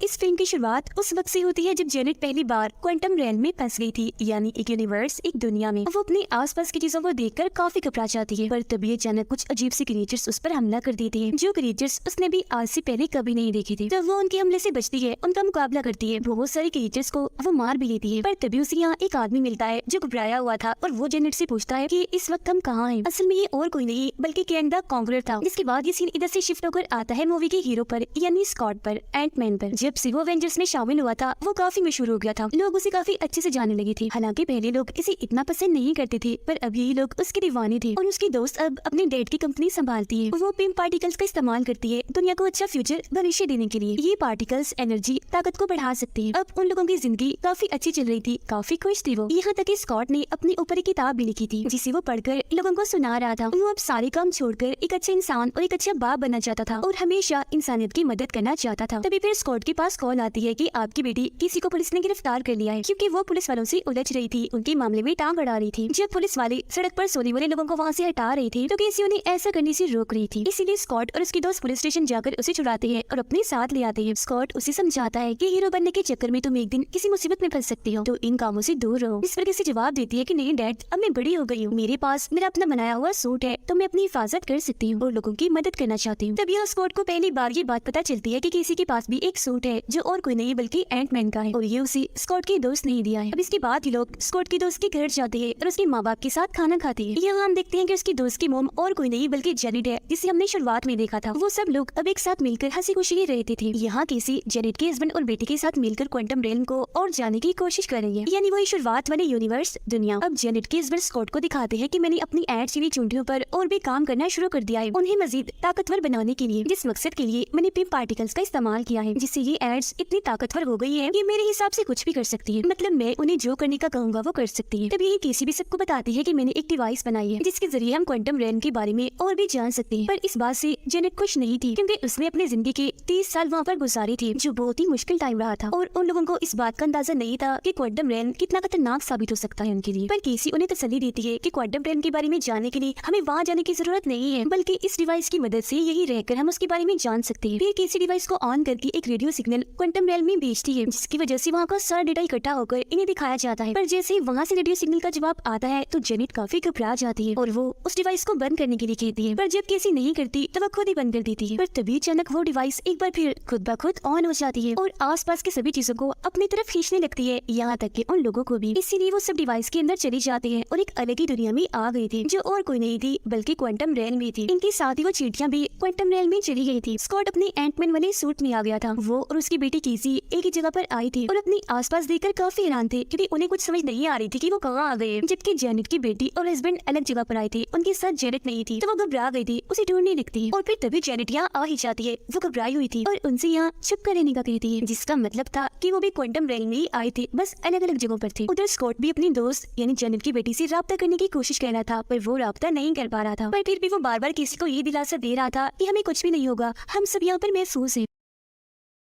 इस फिल्म की शुरुआत उस वक्त से होती है जब जेनेट पहली बार क्वांटम रेल में फंस गई थी, यानी एक यूनिवर्स, एक दुनिया में। वो अपने आसपास की चीजों को देखकर काफी घबरा जाती है, पर तभी अचानक कुछ अजीब सी क्रिएचर्स उस पर हमला कर देती है, जो क्रिएचर्स उसने भी आज से पहले कभी नहीं देखी थी। तब वो उनके हमले से बचती है, उनका मुकाबला करती है, बहुत सारे क्रिएचर्स को वो मार भी लेती है। पर तभी उसे यहाँ एक आदमी मिलता है जो घबराया हुआ था, और वो जेनेट से पूछता है कि इस वक्त हम कहाँ हैं। असल में ये और कोई नहीं बल्कि कैंग द कॉन्करर था। जिसके बाद ये सीन इधर से शिफ्ट होकर आता है मूवी के हीरो पर, यानी स्कॉट पर, एंटमैन पर। जब से वो एवेंजर्स में शामिल हुआ था वो काफी मशहूर हो गया था, लोग उसे काफी अच्छे से जाने लगे थे। हालांकि पहले लोग इसे इतना पसंद नहीं करते थे, पर अब यही लोग उसके दीवाने थे, और उसकी दोस्त अब अपने डैड की कंपनी संभालती है। वो पिम पार्टिकल्स का इस्तेमाल करती है दुनिया को अच्छा फ्यूचर भविष्य देने के लिए। ये पार्टिकल्स एनर्जी ताकत को बढ़ा सकती है। अब उन लोगों की जिंदगी काफी अच्छी चल रही थी, काफी खुश थी वो। यहाँ तक कि स्कॉट ने अपनी ऊपर एक किताब भी लिखी थी जिसे वो पढ़कर लोगों को सुना रहा था। वो अब सारे काम छोड़कर एक अच्छा इंसान और एक अच्छा बाप बनना चाहता था, और हमेशा इंसानियत की मदद करना चाहता था। तभी फिर स्कॉट के पास कॉल आती है कि आपकी बेटी किसी को पुलिस ने गिरफ्तार कर लिया है, क्योंकि वो पुलिस वालों से उलझ रही थी, उनके मामले में टांग अड़ा रही थी। जब पुलिस वाले सड़क पर सोने वाले लोगों को वहाँ से हटा रहे थे तो केसी उन्हें ऐसा करने से रोक रही थी। इसीलिए स्कॉट और उसकी दोस्त पुलिस स्टेशन जाकर उसे छुड़ाते हैं और अपने साथ ले आते हैं। स्कॉट उसे समझाता है कि हीरो बनने के चक्कर में तुम एक दिन किसी मुसीबत में फंस सकती हो, तो इन कामों से दूर रहो। इस पर किसी जवाब देती है कि नहीं डैड, अब मैं बड़ी हो गई हूँ, मेरे पास मेरा अपना बनाया हुआ सूट है, तो मैं अपनी हिफाजत कर सकती हूँ और लोगों की मदद करना चाहती हूँ। तब यह स्कॉट को पहली बार ये बात पता चलती है कि किसी के पास भी एक सूट है जो और कोई नहीं बल्कि एंटमैन का है, और ये उसे स्कॉट की दोस्त नहीं दिया है। अब इसके बाद ही लोग स्कॉट की दोस्त के घर जाते हैं और उसके माँ बाप के साथ खाना खाते हैं। यहाँ हम देखते हैं कि उसकी दोस्त की मोम और कोई नहीं बल्कि जेनेट है, जिसे हमने शुरुआत में देखा था। वो सब लोग अब एक साथ मिलकर हंसी खुशी रहते थे। यहाँ केसी जेनेट के हस्बैंड और बेटी के साथ मिलकर क्वांटम रेलम को और जाने की कोशिश कर रही है, यानी वही शुरुआत वाले यूनिवर्स दुनिया। अब जेनेट के हस्बैंड स्कॉट को दिखाते हैं कि मैंने अपनी एड सीवी चूंटियों पर और भी काम करना शुरू कर दिया है, उन्हें मजीद ताकतवर बनाने के लिए, जिस मकसद के लिए मैंने पिम पार्टिकल्स का इस्तेमाल किया है, जिससे ये एड्स इतनी ताकतवर हो गई है कि मेरे हिसाब से कुछ भी कर सकती है। मतलब मैं उन्हें जो करने का कहूँगा वो कर सकती है। तब यही केसी भी सबको बताती है कि मैंने एक डिवाइस बनाई है जिसके जरिए हम क्वांटम रेलम के बारे में और भी जान सकते हैं। पर इस बात से जेनेट खुश नहीं थी, क्योंकि उसने अपनी जिंदगी के 30 साल वहाँ पर गुजारे थे, जो बहुत ही मुश्किल टाइम रहा था, और उन लोगों को इस बात का अंदाजा नहीं था कि क्वांटम रेलम कितना खतरनाक साबित हो सकता है उनके लिए। पर केसी उन्हें तसल्ली देती है कि क्वांटम रेलम के बारे में जानने के लिए हमें वहाँ जाने की जरूरत नहीं है, बल्कि इस डिवाइस की मदद से यही रहकर हम उसके बारे में जान सकते हैं। फिर केसी डिवाइस को ऑन करके एक रेडियो सिग्नल क्वांटम रेलम में भेजती है, जिसकी वजह से वहाँ का सारा डेटा इकट्ठा होकर इन्हें दिखाया जाता है। पर जैसे वहाँ से रेडियो सिग्नल का जवाब आता है तो जेनेट काफी घबरा जाती है और वो उस डिवाइस को बंद करने के लिए कहती है, पर जब केसी नहीं करती तो वो खुद ही बंद कर देती है। पर तभी अचानक वो डिवाइस एक बार फिर खुद ब खुद ऑन हो जाती है और आसपास की सभी चीजों को अपनी तरफ खींचने लगती है, यहाँ तक कि उन लोगों को भी। इसीलिए वो सब डिवाइस के अंदर चली जाते हैं और एक अलग ही दुनिया में आ गई थी, जो और कोई नहीं थी बल्कि क्वांटम रेलम में थी। इनके साथ ही वो चींटियां भी क्वांटम रेलम में चली गई थी। स्कॉट अपने एंटमैन वाले सूट में आ गया था। वो और उसकी बेटी केसी एक ही जगह पर आई थी और अपने आसपास देखकर काफी हैरान थे, क्योंकि उन्हें कुछ समझ नहीं आ रही थी कि वो कहाँ आ गए। जबकि जेनेट की बेटी और हस्बैंड अलग जगह पर आए थे, उनके साथ जेनेट नहीं थी, तो वो घबरा गई थी, उसे ढूंढने लगती है। और फिर तभी जेनेट यहाँ आ ही जाती है। वो घबराई हुई थी और उनसे यहाँ चुप कर रहने का कहती है, जिसका मतलब था कि वो भी क्वांटम रेलम में ही आई थी, बस अलग अलग जगहों पर थी। उधर स्कॉट भी अपनी दोस्त यानी जेनेट की बेटी से राब्ता करने की कोशिश कर रहा था, पर वो राब्ता नहीं कर पा रहा था। पर फिर भी वो बार बार किसी को ये दिलासा दे रहा था कि हमें कुछ भी नहीं होगा, हम सब यहाँ पर महफूज हैं।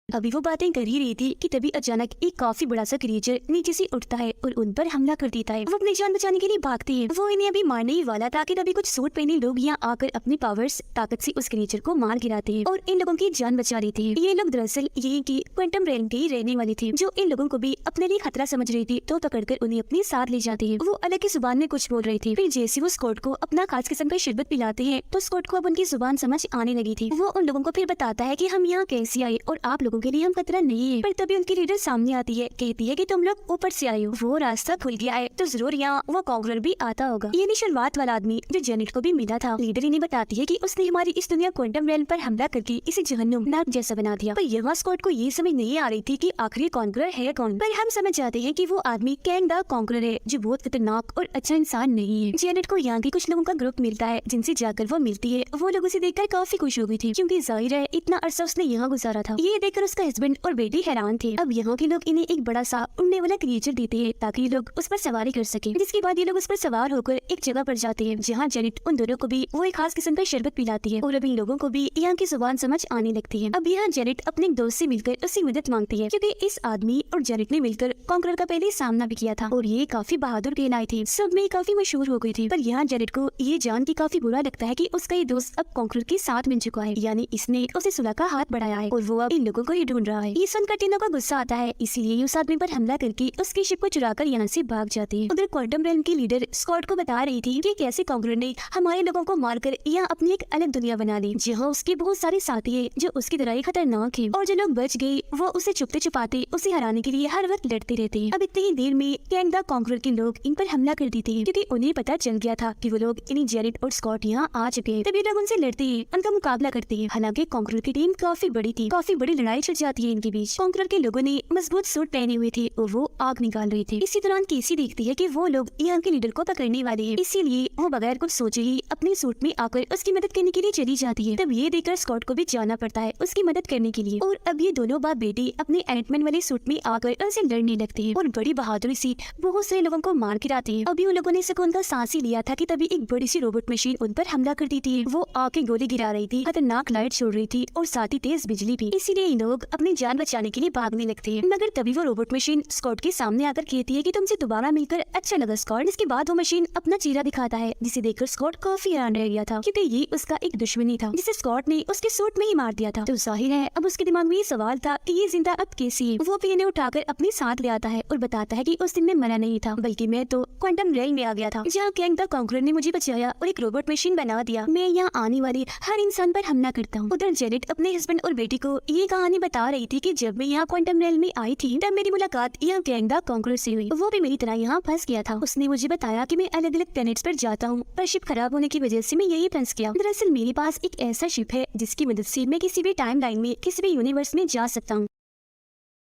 अभी वो बातें कर ही रही थी कि तभी अचानक एक काफी बड़ा सा क्रिएचर नीचे से उठता है और उन पर हमला कर देता है। वो अपनी जान बचाने के लिए भागते हैं। वो इन्हें अभी मारने ही वाला था कि तभी कुछ सूट पहने लोग यहाँ आकर अपनी पावर्स ताकत से उस क्रिएचर को मार गिराते हैं और इन लोगों की जान बचा लेते हैं। ये लोग दरअसल यही की क्वांटम रेलम के ही रहने वाली थी, जो इन लोगों को भी अपने लिए खतरा समझ रही थी, तो पकड़कर उन्हें अपने साथ ले जाते हैं। वो अलग की जुबान में कुछ बोल रही थी। फिर जैसे वो स्कॉट को अपना खास किस्म का शरबत पिलाते हैं तो स्कॉट को अब उनकी जुबान समझ आने लगी थी। वो उन लोगों को फिर बताता है कि हम यहाँ कैसे आए और आप लोगों के लिए हम खतरा नहीं है। पर तभी उनकी लीडर सामने आती है, कहती है कि तुम लोग ऊपर से आए हो, वो रास्ता खुल गया है तो जरूर यहाँ वो कॉन्करर भी आता होगा। ये शुरुआत वाला आदमी जो जेनेट को भी मिला था। लीडर इन्हें बताती है कि उसने हमारी इस दुनिया क्वांटम रेलम पर हमला करके इसे जहन्नुम नाक जैसा बना दिया। पर यहाँ स्कॉट को ये समझ नहीं आ रही थी कि आखिर कॉन्करर है कौन। पर हम समझ जाते हैं कि वो आदमी कैंग द कॉन्करर है, जो बहुत खतरनाक और अच्छा इंसान नहीं है। जेनेट को यहाँ के कुछ लोगों का ग्रुप मिलता है जिनसे जाकर वो मिलती है। वो लोग उसे देखकर काफी खुश हो गई थी, क्योंकि जाहिर है इतना अरसा उसने यहाँ गुजारा था। ये देखकर उसका हस्बैंड और बेटी हैरान थे। अब यहाँ के लोग इन्हें एक बड़ा सा उड़ने वाला क्रिएचर देते हैं ताकि ये लोग उस पर सवारी कर सके। जिसके बाद ये लोग उस पर सवार होकर एक जगह पर जाते हैं, जहाँ जेनेट उन दोनों को भी वो एक खास किस्म का शरबत पिलाती है और अब इन लोगों को भी यहाँ की जुबान समझ आने लगती है। अब यहाँ जेनेट अपने दोस्त से मिलकर उससे मदद मांगती है, क्योंकि इस आदमी और जेनेट ने मिलकर कॉन्करर का पहले सामना भी किया था और ये काफी बहादुर कहलाई थी, सब में काफी मशहूर हो गई थी। पर यहाँ जेनेट को ये जान के काफी बुरा लगता है कि उसका ये दोस्त अब कॉन्करर के साथ मिल चुका है, यानी इसने उसे सुलह का हाथ बढ़ाया है और वो अब इन लोगों को ही ढूंढ रहा है। ये सुनकर टीना को गुस्सा आता है, इसीलिए उस आदमी पर हमला करके उसकी शिप को चुराकर यहाँ से भाग जाती है। उधर क्वांटम रेल्म की लीडर स्कॉट को बता रही थी कि कैसे कॉन्करर ने हमारे लोगों को मारकर यहाँ अपनी एक अलग दुनिया बना ली, जहाँ उसके बहुत सारे साथी है जो उसकी तरह ही खतरनाक है, और जो लोग बच गए वो उसे छुपते छुपाते उसे हराने के लिए हर वक्त लड़ते रहते हैं। अब इतनी ही देर में कैंग द कॉन्करर के लोग इन पर हमला कर देते हैं, क्योंकि उन्हें पता चल गया था कि वो लोग इन्हीं जेनेट और स्कॉट यहाँ आ चुके हैं। तभी लोग उनसे लड़ते हैं, उनका मुकाबला करते हैं। हालांकि कॉन्करर की टीम काफी बड़ी थी, काफी बड़ी लड़ाई छिड़ जाती है इनके बीच। कॉन्करर के लोगों ने मजबूत सूट पहने हुए थे और वो आग निकाल रहे थे। इसी दौरान केसी देखती है कि वो लोग यहाँ के लीडर को पकड़ने वाले हैं, इसीलिए वो बगैर कुछ सोचे ही अपने सूट में आकर उसकी मदद करने के लिए चली जाती है। तब ये देखकर स्कॉट को भी जाना पड़ता है उसकी मदद करने के लिए, और अब ये दोनों बाप बेटी अपने एंटमैन वाले सूट में आकर उनसे लड़ने लगते हैं और बड़ी बहादुरी से बहुत सारे लोगों को मार गिराते हैं। अभी उन लोगों ने सुकून का सांस ही लिया था कि तभी एक बड़ी सी रोबोट मशीन उन पर हमला कर देती है। वो आके गोली गिरा रही थी, खतरनाक लाइट छोड़ रही थी और साथ ही तेज बिजली भी, इसीलिए इन लोग अपनी जान बचाने के लिए भागने लगते हैं। मगर तभी वो रोबोट मशीन स्कॉट के सामने आकर कहती है कि तुमसे दोबारा मिलकर अच्छा लगा स्कॉट। इसके बाद वो मशीन अपना चेहरा दिखाता है, जिसे देखकर स्कॉट काफी हैरान रह गया था, क्योंकि ये उसका एक दुश्मनी था जिसे स्कॉट ने उसके सूट में ही मार दिया था। तो जाहिर है अब उसके दिमाग में ये सवाल था कि ये जिंदा अब कैसे है। वो भी इन्हें उठाकर अपने साथ ले आता है और बताता है कि उस दिन में मरा नहीं था, बल्कि मैं तो क्वांटम रेल में आ गया था, जहाँ कैंग द कॉन्करर ने मुझे बचाया और एक रोबोट मशीन बना दिया। मैं यहाँ आने वाले हर इंसान पर हमला करता हूँ। उधर जेनेट अपने हस्बैंड और बेटी को ये कहानी बता रही थी कि जब मैं यहाँ क्वांटम रेल में आई थी तब मेरी मुलाकात यहाँ कैंग द कॉन्करर से हुई। वो भी मेरी तरह यहाँ फंस गया था। उसने मुझे बताया कि मैं अलग अलग प्लैनेट्स पर जाता हूँ, पर शिप खराब होने की वजह से मैं यही फंस गया। दरअसल मेरे पास एक ऐसा शिप है जिसकी मदद से मैं किसी भी टाइम लाइन में किसी भी यूनिवर्स में जा सकता हूँ।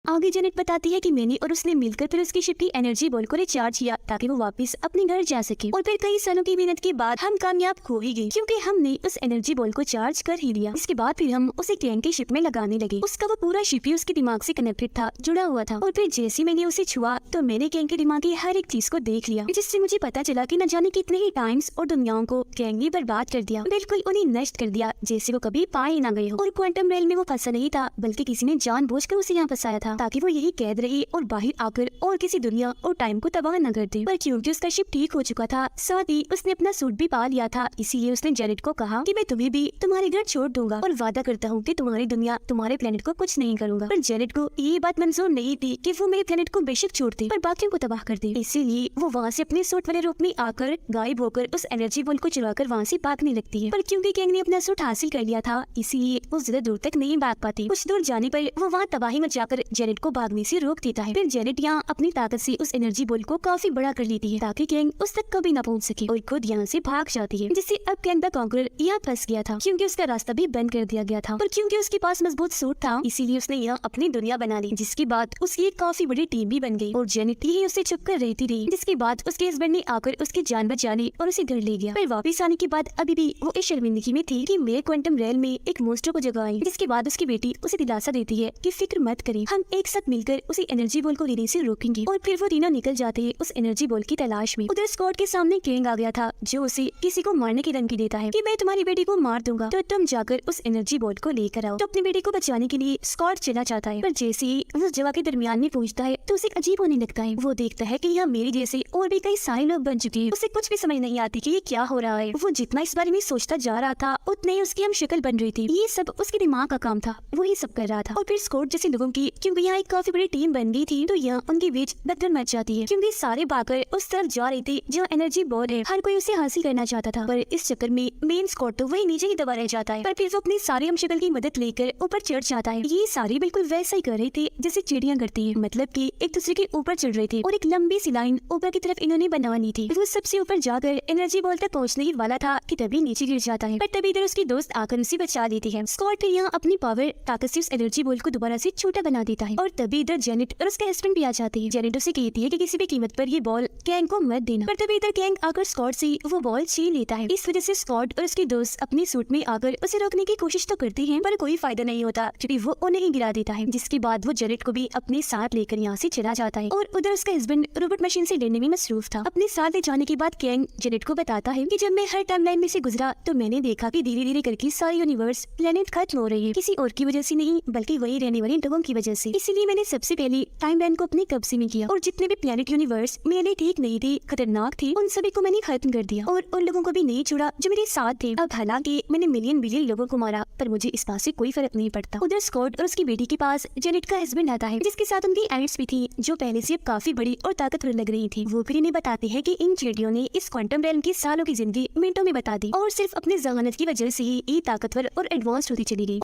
आगे जेनेट बताती है कि मैंने और उसने मिलकर फिर उसकी शिप की एनर्जी बॉल को रिचार्ज किया ताकि वो वापस अपने घर जा सके, और फिर कई सालों की मेहनत के बाद हम कामयाब हो ही गए, क्योंकि हमने उस एनर्जी बॉल को चार्ज कर ही लिया। इसके बाद फिर हम उसे कैंग की शिप में लगाने लगे। उसका वो पूरा शिप ही उसके दिमाग से कनेक्टेड था, जुड़ा हुआ था, और फिर जैसे मैंने उसे छुआ तो मैंने कैंग के दिमाग की हर एक चीज को देख लिया, जिससे मुझे पता चला कि न जाने कितने ही टाइम्स और दुनियाओं को कैंग ने बर्बाद कर दिया, बिल्कुल उन्हें नष्ट कर दिया जैसे वो कभी पाए न गए हो। और क्वांटम रेल में वो फंसा नहीं था, बल्कि किसी ने जानबूझकर उसे यहाँ फंसाया था ताकि वो यही कैद रहे और बाहर आकर और किसी दुनिया और टाइम को तबाह न कर दे। पर क्योंकि उसका शिप ठीक हो चुका था, साथ ही उसने अपना सूट भी पा लिया था, इसीलिए उसने जेनेट को कहा कि मैं तुम्हें भी तुम्हारे घर छोड़ दूंगा और वादा करता हूँ कि तुम्हारी दुनिया तुम्हारे प्लेनेट को कुछ नहीं करूंगा। पर जेनेट को ये बात मंजूर नहीं थी कि वो मेरे प्लेनेट को बेशक छोड़ दे पर बाकियों को तबाह कर दे, इसीलिए वो वहाँ से अपने सूट वाले रूप में आकर गायब होकर उस एनर्जी बॉल को चुराकर वहाँ से भागने लगती है। पर क्योंकि कैंग ने अपना सूट हासिल कर लिया था, इसीलिए वो ज्यादा दूर तक नहीं भाग पाती। कुछ दूर जाने पर वो वहाँ तबाही मचाकर जेनेट को भागने से रोक देता है। फिर जेनेट यहाँ अपनी ताकत से उस एनर्जी बॉल को काफी बड़ा कर लेती है ताकि कैंग उस तक कभी न पहुँच सके, और खुद यहाँ से भाग जाती है, जिससे अब कैंग द कॉन्करर यहाँ फंस गया था, क्योंकि उसका रास्ता भी बंद कर दिया गया था। और क्योंकि उसके पास मजबूत सूट था, इसीलिए उसने यहाँ अपनी दुनिया बना ली, जिसके बाद उसकी एक काफी बड़ी टीम भी बन गई, और जेनेट यही उससे छुप कर रहती रही। जिसके बाद उसके हस्बैंड ने आकर उसकी जान बचा ली और उसे घर ले गया। फिर वापिस आने के बाद अभी भी वो इस शर्मिंदगी में थी कि मैं क्वांटम रेल में एक मोस्टर को जगाई। जिसके बाद उसकी बेटी उसे दिलासा देती है कि फिक्र मत करें, हम एक साथ मिलकर उसे एनर्जी बॉल को लेने से रोकेंगे। और फिर वो तीनों निकल जाते हैं उस एनर्जी बॉल की तलाश में। उधर स्कॉट के सामने कैंग आ गया था, जो उसे किसी को मारने की धमकी देता है कि मैं तुम्हारी बेटी को मार दूंगा, तो तुम जाकर उस एनर्जी बॉल को लेकर आओ। तो अपनी बेटी को बचाने के लिए स्कॉट चला जाता है, पर जैसे ही उस जगह के दरमियान में पहुंचता है तो उसे अजीब होने लगता है। वो देखता है कि यहाँ मेरे जैसे और भी कई सारे लोग बन चुके हैं। उसे कुछ भी समझ नहीं आती कि ये क्या हो रहा है। वो जितना इस बारे में सोचता जा रहा था, उतने ही उसकी हम शक्ल बन रही थी। ये सब उसके दिमाग का काम था, वो ही सब कर रहा था। और फिर स्कॉट जैसे लोगों की, क्योंकि यहाँ एक काफी बड़ी टीम बन गई थी, तो यहाँ उनके बीच भगदड़ मच जाती है, क्योंकि सारे भागकर उस तरफ जा रहे थे जो एनर्जी बॉल है। हर कोई उसे हासिल करना चाहता था, पर इस चक्कर में मेन स्कॉट तो वही नीचे ही दबा रह जाता है। पर फिर वो अपनी सारी हमशक्ल की मदद लेकर ऊपर चढ़ जाता है। ये सारे बिल्कुल वैसा ही कर रहे थे जैसे चिड़ियां करती है, मतलब कि एक दूसरे के ऊपर चढ़ रहे थे और एक लंबी सी लाइन ऊपर की तरफ इन्होंने बनवानी थी। वो सबसे ऊपर जाकर एनर्जी बॉल तक पहुंचने ही वाला था कि तभी नीचे गिर जाता है। पर तभी इधर उसकी दोस्त आकर उसे बचा लेती है। स्कॉट फिर यहाँ अपनी पावर ताकत से उस एनर्जी बॉल को दोबारा से छोटा बना देता है, और तभी इधर जेनेट और उसके हस्बैंड भी आ जाते हैं। जेनेट उसे कहती है कि किसी भी कीमत पर ये बॉल कैंग को मत देना, पर तभी इधर कैंग आकर स्कॉट से वो बॉल छीन लेता है। इस वजह से स्कॉट और उसके दोस्त अपने सूट में आकर उसे रोकने की कोशिश तो करते हैं, पर कोई फायदा नहीं होता, क्योंकि वो उन्हें ही गिरा देता है। जिसके बाद वो जेनेट को भी अपने साथ लेकर यहाँ से चला जाता है, और उधर उसका हस्बैंड रोबोट मशीन से लड़ने में मसरूफ था। अपने साथ ले जाने के बाद कैंग जेनेट को बताता है कि जब मैं हर टाइमलाइन में से गुजरा तो मैंने देखा कि धीरे धीरे करके सारी यूनिवर्स प्लेनेट खत्म हो रही है, किसी और की वजह से नहीं बल्कि वही रहने वाले लोगों की वजह से। इसीलिए मैंने सबसे पहले टाइम लाइन को अपने कब्जे में किया और जितने भी प्लेनेट यूनिवर्स मेरे लिए ठीक नहीं थे, खतरनाक थे, उन सभी को मैंने खत्म कर दिया और उन लोगों को भी नहीं छोड़ा जो मेरे साथ थे। अब हालांकि मैंने मिलियन बिलियन लोगों को मारा पर मुझे इस बात से कोई फर्क नहीं पड़ता। उधर स्कॉट और उसकी बेटी के पास जेनेट का हस्बैंड आता है जिसके साथ उनकी एंट्स भी थी जो पहले से अब काफी बड़ी और ताकतवर लग रही थी। वो फिर इन्हें बताते हैं कि इन चींटियों ने इस क्वांटम रेलम की सालों की जिंदगी मिनटों में बता दी और सिर्फ अपनी जहानत की वजह से ही ये ताकतवर और एडवांस होती चली गई।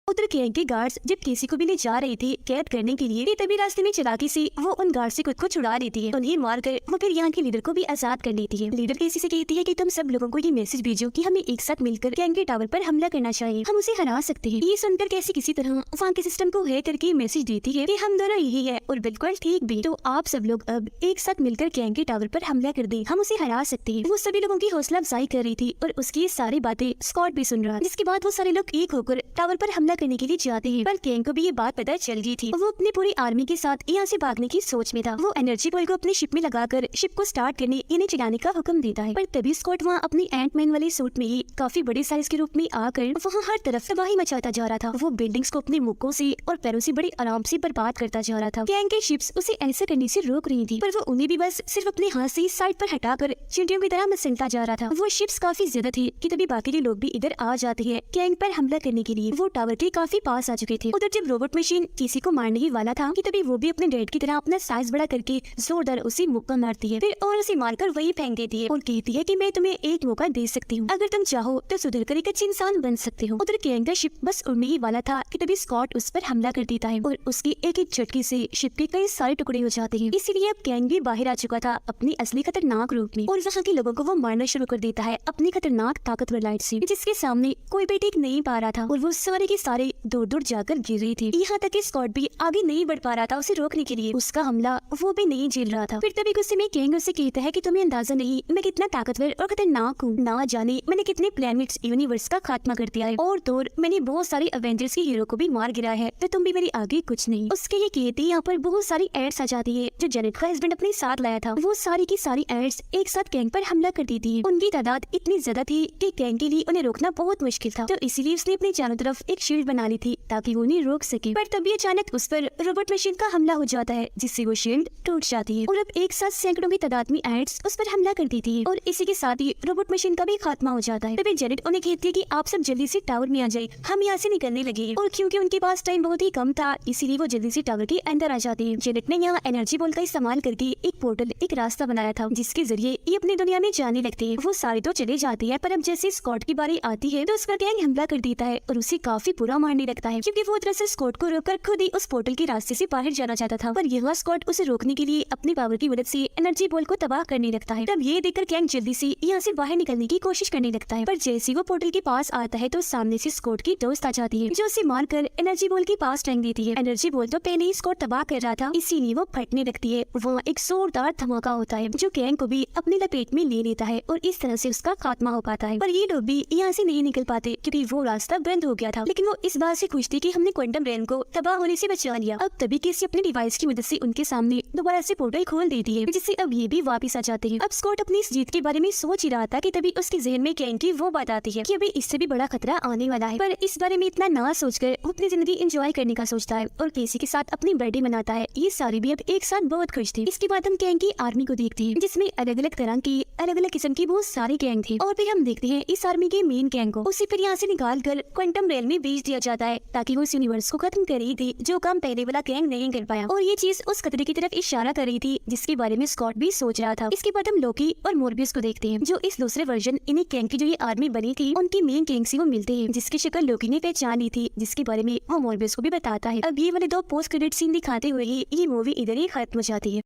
उधर गैंग के गार्ड्स जब केसी को भी ले जा रहे थे कैद करने के लिए, तभी रास्ते में चालाकी से वो उन गार्ड से खुद को छुड़ा लेती है। उन्हें मारकर वो फिर यहाँ के लीडर को भी आजाद कर लेती है। लीडर केसी से कहती है कि तुम सब लोगों को ये मैसेज भेजो कि हमें एक साथ मिलकर गैंग के टावर पर हमला करना चाहिए, हम उसे हरा सकते हैं। ये सुनकर कैसी किसी तरह वहाँ के सिस्टम को हैक करके मैसेज देती है कि हम दोनों यही है और बिल्कुल ठीक भी, तो आप सब लोग अब एक साथ मिलकर गैंग के टावर पर हमला कर दें, हम उसे हरा सकते हैं। वो सभी लोगों की हौसला अफजाई कर रही थी और उसकी ये सारी बातें स्कॉट भी सुन रहा, जिसके बाद वो सारे लोग एक होकर टावर पर हमला करने के लिए जाते हैं। पर गैंग को भी ये बात पता चल गई थी। वो अपनी पूरी आर्मी के साथ यहाँ से भागने की सोच में था। वो एनर्जी बॉल को अपनी शिप में लगाकर शिप को स्टार्ट करने इन्हें चलाने का हुक्म देता है। पर तभी स्कॉट वहाँ अपनी एंटमैन वाले सूट में ही काफी बड़े साइज के रूप में आकर वहाँ हर तरफ तबाही मचाता जा रहा था। वो बिल्डिंग्स को अपने मुक्कों से और पैरों से बड़ी आराम से बर्बाद करता जा रहा था। गैंग के शिप्स उसे ऐसा करने से रोक रही थी पर वो उन्हें भी बस सिर्फ अपने हाथ से साइड पर हटाकर चींटियों की तरह मसलता जा रहा था। वो शिप्स काफी ज्यादा थी कि तभी बाकी के लोग भी इधर आ जाते हैं गैंग पर हमला करने के लिए। वो टावर के काफी पास आ चुके थे। उधर जब रोबोट मशीन किसी को मारने ही वाला था कि तभी वो भी अपने डैड की तरह अपना साइज बड़ा करके जोरदार उसे मुक्का मारती है, फिर और उसे मारकर वही फेंक देती है और कहती है कि मैं तुम्हें एक मौका दे सकती हूँ, अगर तुम चाहो तो सुधर कर एक अच्छे इंसान बन सकते हो। उधर गैंग का शिप बस उड़ने ही वाला था कि तभी स्कॉट उस पर हमला कर देता है और उसकी एक एक झटके से शिप के कई सारे टुकड़े हो जाते हैं। इसीलिए अब गैंग भी बाहर आ चुका था अपनी असली खतरनाक रूप में और वहाँ के लोगों को वो मारना शुरू कर देता है अपनी खतरनाक ताकतवर लाइट से, जिसके सामने कोई भी टिक नहीं पा रहा था और वो सारे के सारे दूर दूर जाकर गिर रही थी। यहाँ तक कि स्कॉट भी आगे नहीं बढ़ पा रहा था उसे रोकने के लिए, उसका हमला वो भी नहीं झेल रहा था। फिर तभी गुस्से में गैंग उसे कहता है कि तुम्हें अंदाजा नहीं मैं कितना ताकतवर और खतरनाक हूँ, ना जाने मैंने कितने प्लैनेट्स यूनिवर्स का खात्मा कर दिया है और तो मैंने बहुत सारे एवेंजर्स के हीरो को भी मार गिरा है, तो तुम भी मेरे आगे कुछ नहीं। उसके ये कहते यहाँ पर बहुत सारी एड्स आ जाती है जो जेनेट का हस्बैंड अपने साथ लाया था। वो सारी की सारी एड्स एक साथ गैंग पर हमला कर देती है। उनकी तादाद इतनी ज्यादा थी कि गैंग के लिए उन्हें रोकना बहुत मुश्किल था, तो इसीलिए उसने अपने चारों तरफ एक शील्ड बना ली थी ताकि वो उन्हें रोक सके। पर तभी अचानक उस पर रोबोट मशीन का हमला हो जाता है जिससे वो शील्ड टूट जाती है और अब एक साथ सैकड़ों की तादाद में एड्स उस पर हमला कर देती है और इसी के साथ ही रोबोट मशीन का भी खात्मा हो जाता है। तभी जेनेट उन्हें कहती है कि आप सब जल्दी से टावर में आ जाए, हम यहाँ से निकलने लगे हैं। और क्योंकि उनके पास टाइम बहुत ही कम था इसीलिए वो जल्दी से टावर के अंदर आ जाते हैं। जेनेट ने यहाँ एनर्जी बॉल का इस्तेमाल करके एक पोर्टल, एक रास्ता बनाया था जिसके जरिए ये अपनी दुनिया में जाने लगते हैं। वो सारे तो चले जाते हैं पर अब जैसे स्कॉट की बारी आती है तो उसका गैंग हमला कर देता है और उसे काफी बुरा मारने लगता है क्योंकि वो दरअसल स्कॉट को रोककर खुद ही उस पोर्टल के रास्ते से बाहर जाना चाहता था। पर यह स्कॉट उसे रोकने के लिए अपनी पावर की मदद से एनर्जी बॉल को तबाह करने लगता है। तब ये देखकर गैंग जल्दी से यहाँ से बाहर निकलने की कोशिश करने लगता है पर जैसे वो पोर्टल के पास आता है तो सामने से स्कॉट की दोस्त आ जाती है जो उसे मारकर एनर्जी बॉल के पास टांग देती है। एनर्जी बॉल तो पहले ही स्कॉट तबाह कर रहा था इसीलिए वो फटने लगती है। वहाँ एक जोरदार धमाका होता है जो गैंग को भी अपने लपेट में ले लेता है और इस तरह से उसका खात्मा हो पाता है। पर ये लोग भी यहाँ से नहीं निकल पाते क्योंकि वो रास्ता बंद हो गया था, लेकिन वो इस बात से खुश थी कि हमने क्वांटम रेन को तबाह होने से बचा लिया। अब तभी किसी अपने डिवाइस की मदद से उनके सामने दोबारा से पोर्टल खोल देती है जिससे अब ये भी वापस आ जाते हैं। अब स्कॉट अपनी इस जीत के बारे में सोच ही रहा था कि तभी उसके जहन में गैंग की वो बात आती है कि अभी इससे भी बड़ा खतरा आने वाला है। पर इस बारे में इतना ना सोचकर वो अपनी जिंदगी एंजॉय करने का सोचता है और केसी के साथ अपनी बर्थडे मनाता है। ये सारे भी अब एक साथ बहुत खुश थे। इसके बाद हम गैंग की आर्मी को देखते हैं जिसमें अलग अलग तरह की अलग अलग किस्म की बहुत सारी गैंग थी और फिर हम देखते हैं इस आर्मी के मेन गैंग को उसे फिर यहाँ से निकाल कर क्वांटम रेल में भेज दिया जाता है ताकि वो इस यूनिवर्स को खत्म कर रही थी जो काम पहले वाला गैंग नहीं कर पाया। और ये चीज उस खतरे की तरफ इशारा कर रही थी जिसके बारे में स्कॉट भी सोच रहा था। इसके बाद हम लोकी और मोरबियस को देखते हैं जो इस दूसरे वर्जन इन्हीं गैंग की जो ये आर्मी बनी थी उनकी मेन गैंग से वो मिलते हैं जिसकी शक्ल लोकी ने पहचान ली थी जिसके बारे में वो मोरबियस को भी बताता है। अब ये वाले दो पोस्ट क्रेडिट सीन दिखाते हुए ही ये मूवी इधर ही खत्म हो जाती है।